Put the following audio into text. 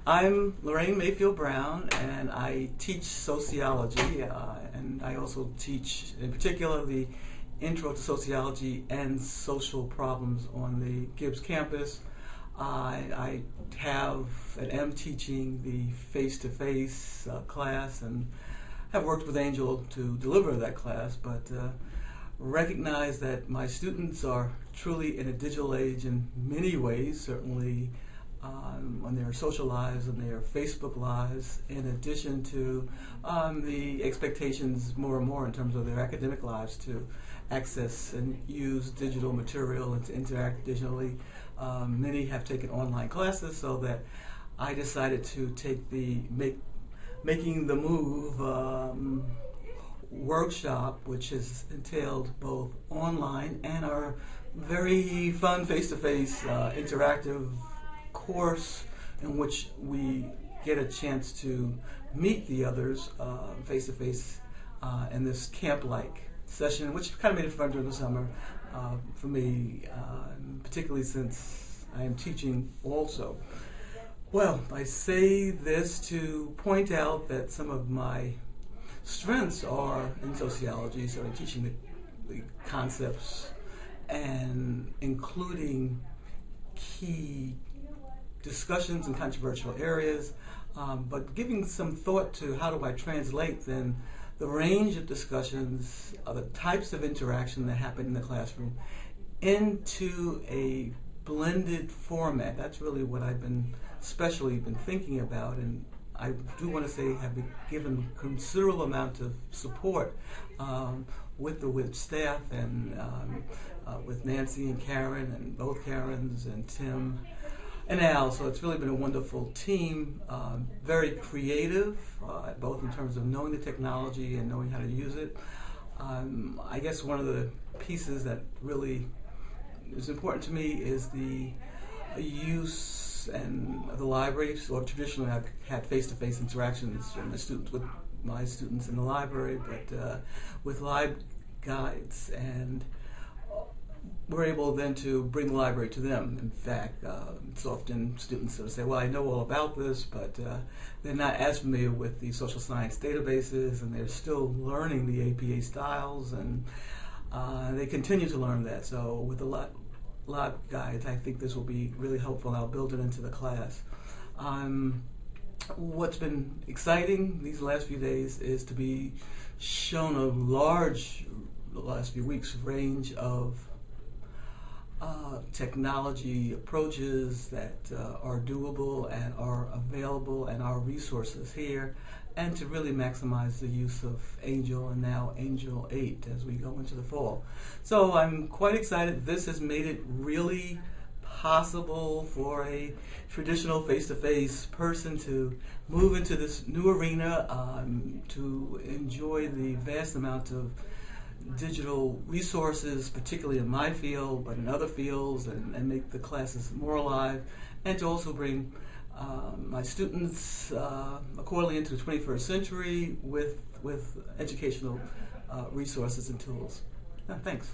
I'm Lorraine Mayfield Brown, and I teach sociology, and I also teach, in particular, the Intro to Sociology and Social Problems on the Gibbs campus. I have and am teaching the face-to-face class, and have worked with Angel to deliver that class, but recognize that my students are truly in a digital age in many ways, certainly on their social lives and their Facebook lives, in addition to the expectations more and more in terms of their academic lives to access and use digital material and to interact digitally. Many have taken online classes, so that I decided to take the Making the Move workshop, which has entailed both online and our very fun face-to-face interactive course in which we get a chance to meet the others face-to-face in this camp-like session, which kind of made it fun during the summer for me, particularly since I am teaching also. Well, I say this to point out that some of my strengths are in sociology, so I'm teaching the concepts and including key discussions in controversial areas, but giving some thought to how do I translate then the range of discussions, the types of interaction that happen in the classroom into a blended format. That's really what I've been especially been thinking about, and I do want to say have been given considerable amount of support with the WIT staff and with Nancy and Karen and both Karens and Tim and Al. So it's really been a wonderful team, very creative, both in terms of knowing the technology and knowing how to use it. I guess one of the pieces that really is important to me is the use and the library. So traditionally I've had face-to-face interactions with my students in the library, but with live guides, and we're able then to bring the library to them. In fact, it's often students that say, well, I know all about this, but they're not as familiar with the social science databases, and they're still learning the APA styles, and they continue to learn that. So with the live guides, I think this will be really helpful, and I'll build it into the class. What's been exciting these last few days is to be shown the last few weeks, range of technology approaches that are doable and are available, and our resources here, and to really maximize the use of Angel and now Angel 8 as we go into the fall. So I'm quite excited. This has made it really possible for a traditional face-to-face person to move into this new arena, to enjoy the vast amount of digital resources, particularly in my field, but in other fields, and make the classes more alive, and to also bring my students accordingly into the 21st century with educational resources and tools. Thanks.